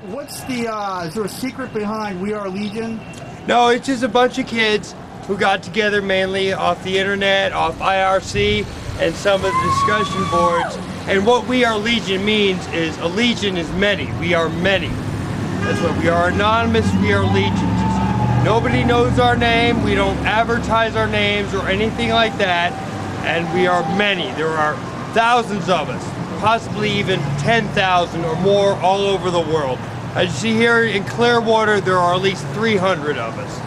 what's the, is there a secret behind We Are Legion? No, it's just a bunch of kids who got together mainly off the internet, off IRC, and some of the discussion boards. And what We Are Legion means is, a legion is many. We are many. That's what we are. Anonymous, we are legions. Nobody knows our name. We don't advertise our names or anything like that. And we are many. There are thousands of us, possibly even 10,000 or more all over the world. As you see here in Clearwater, there are at least 300 of us.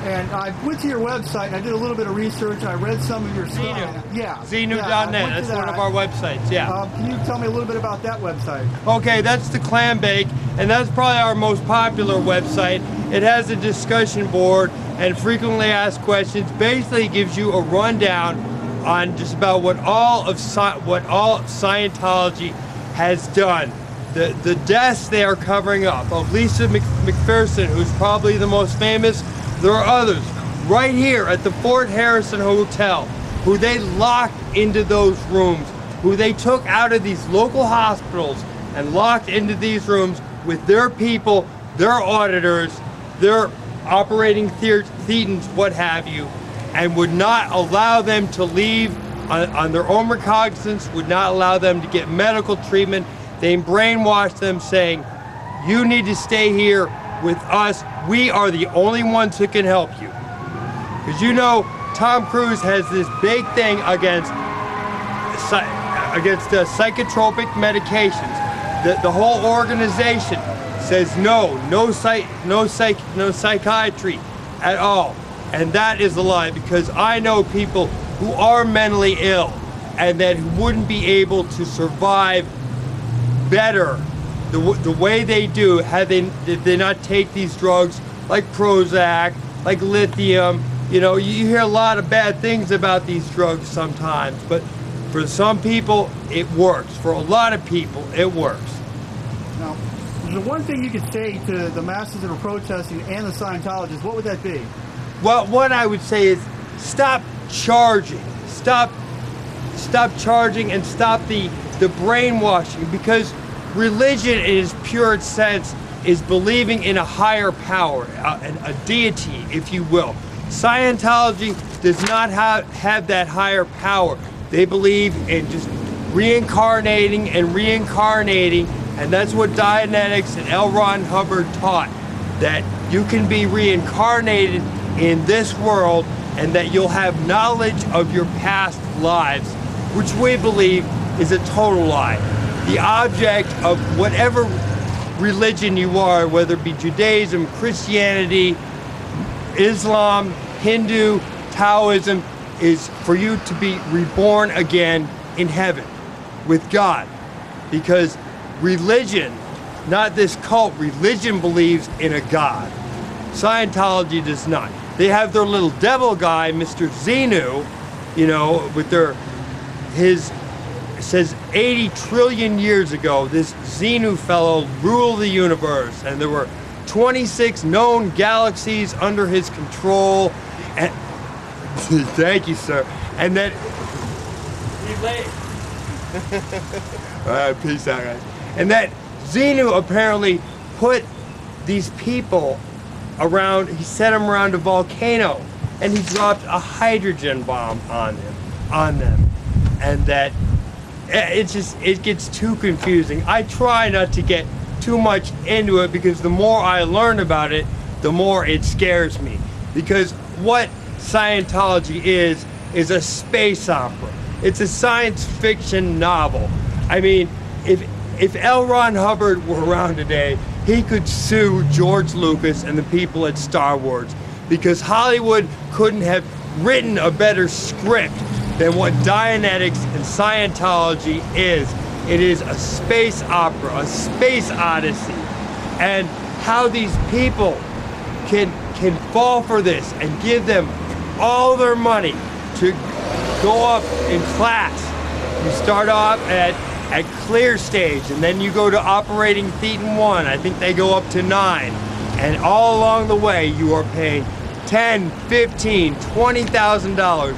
And I went to your website, and I did a little bit of research, and I read some of your stuff. Yeah. Xenu.net, that's one of our websites, yeah. Can you tell me a little bit about that website? Okay, that's the Clam Bake, and that's probably our most popular website. It has a discussion board and frequently asked questions. Basically gives you a rundown on just about what all Scientology has done. The deaths they are covering up of Lisa McPherson, who's probably the most famous. There are others right here at the Fort Harrison Hotel who they locked into those rooms, who they took out of these local hospitals and locked into these rooms with their people, their auditors, their operating thetans, what have you, and would not allow them to leave on their own recognizance, would not allow them to get medical treatment. They brainwashed them saying, you need to stay here with us. We are the only ones who can help you. Because you know, Tom Cruise has this big thing against psychotropic medications. The whole organization says no psychiatry at all. And that is a lie, because I know people who are mentally ill and that wouldn't be able to survive better the way they do did they not take these drugs like Prozac, like lithium. You know, you hear a lot of bad things about these drugs sometimes, but for some people it works. For a lot of people it works. Now, the one thing you could say to the masses that are protesting and the Scientologists, what would that be? Well, what I would say is stop charging. Stop charging and stop the brainwashing, because religion in its pure sense is believing in a higher power, a deity, if you will. Scientology does not have that higher power. They believe in just reincarnating, and that's what Dianetics and L. Ron Hubbard taught, that you can be reincarnated in this world and that you'll have knowledge of your past lives, which we believe is a total lie. The object of whatever religion you are, whether it be Judaism, Christianity, Islam, Hindu, Taoism, is for you to be reborn again in heaven with God. Because religion, not this cult, religion believes in a God. Scientology does not. They have their little devil guy, Mr. Xenu, you know, with it says 80 trillion years ago, this Xenu fellow ruled the universe, and there were 26 known galaxies under his control. And thank you, sir. And that he's late. All right, peace out, guys. And that Xenu apparently put these people around. He sent them around a volcano, and he dropped a hydrogen bomb on them, and that. It gets too confusing. I try not to get too much into it, because the more I learn about it, the more it scares me. Because what Scientology is a space opera. It's a science fiction novel. I mean, if L. Ron Hubbard were around today, he could sue George Lucas and the people at Star Wars, because Hollywood couldn't have written a better script than what Dianetics and Scientology is. It is a space opera, a space odyssey. And how these people can fall for this and give them all their money to go up in class. You start off at clear stage, and then you go to operating thetan 1. I think they go up to 9. And all along the way, you are paying $10, $15, $20,000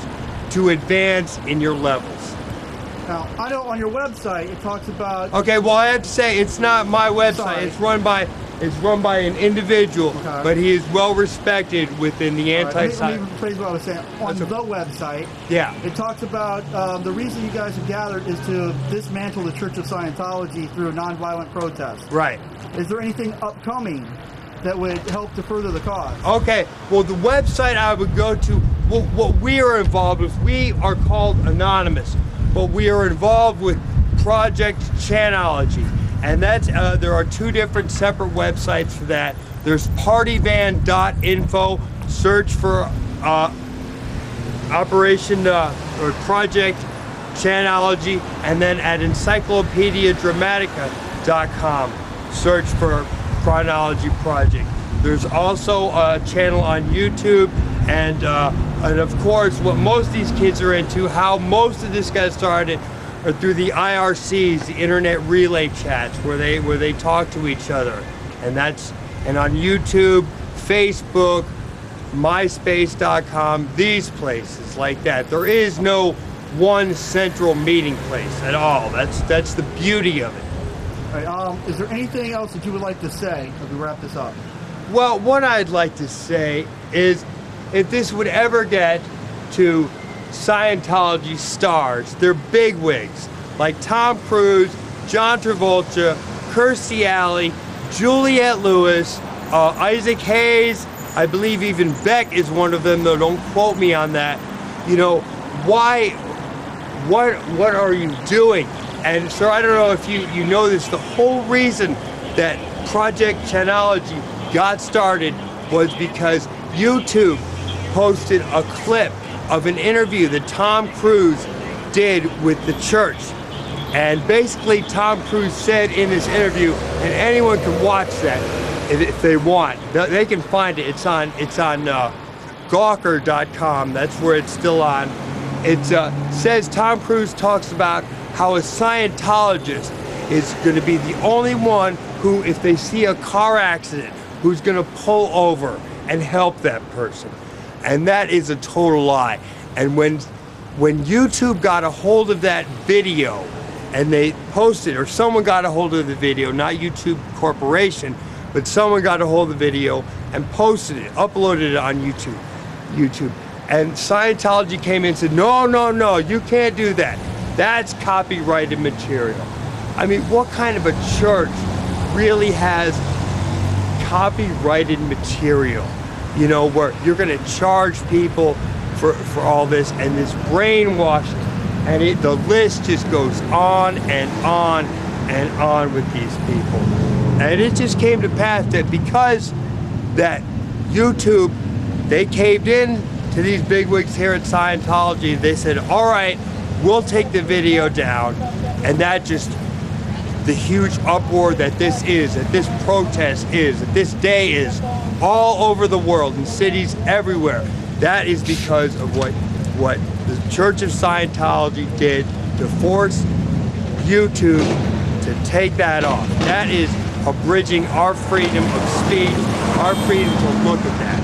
to advance in your levels. Now, I know on your website it talks about... Okay, well, I have to say, it's not my website. Sorry. It's run by an individual, Okay. but he is well respected within the Let me anti-Scientology. rephrase what I was saying. On the website, Yeah. it talks about the reason you guys have gathered is to dismantle the Church of Scientology through a nonviolent protest. Right. Is there anything upcoming that would help to further the cause? Okay, well, the website I would go to, well, what we are involved with, we are called Anonymous, but we are involved with Project Chanology. And that's, there are two different separate websites for that. There's partyvan.info, search for Operation or Project Chanology, and then at encyclopediadramatica.com, search for Chronology Project. There's also a channel on YouTube, and of course, what most of these kids are into, how most of this got started, are through the IRCs, the Internet Relay Chats, where they talk to each other, and on YouTube, Facebook, MySpace.com, these places like that. There is no one central meeting place at all. That's the beauty of it. All right, is there anything else that you would like to say as we wrap this up? Well, what I'd like to say is, if this would ever get to Scientology stars, they're bigwigs, like Tom Cruise, John Travolta, Kirstie Alley, Juliette Lewis, Isaac Hayes, I believe even Beck is one of them, though don't quote me on that. You know, why, what are you doing? And sir, I don't know if you know this, the whole reason that Project Chanology got started was because YouTube posted a clip of an interview that Tom Cruise did with the church. And basically Tom Cruise said in this interview, and anyone can watch that if they want, they can find it. It's on Gawker.com, that's where it's still on. It says Tom Cruise talks about how a Scientologist is going to be the only one who, if they see a car accident, who's going to pull over and help that person. And that is a total lie. And when YouTube got a hold of that video and they posted, or someone got a hold of the video, not YouTube Corporation, but someone got a hold of the video and posted it, uploaded it on YouTube. And Scientology came in and said, no, you can't do that. That's copyrighted material. I mean, what kind of a church really has copyrighted material? You know, where you're going to charge people for all this, and this brainwashing, and the list just goes on and on and on with these people. And it just came to pass that because that YouTube, they caved in to these bigwigs here at Scientology, they said, all right, we'll take the video down. And that just, the huge uproar that this is, that this protest is, that this day is all over the world, in cities everywhere, that is because of what the Church of Scientology did to force YouTube to take that off. That is abridging our freedom of speech, our freedom to look at that.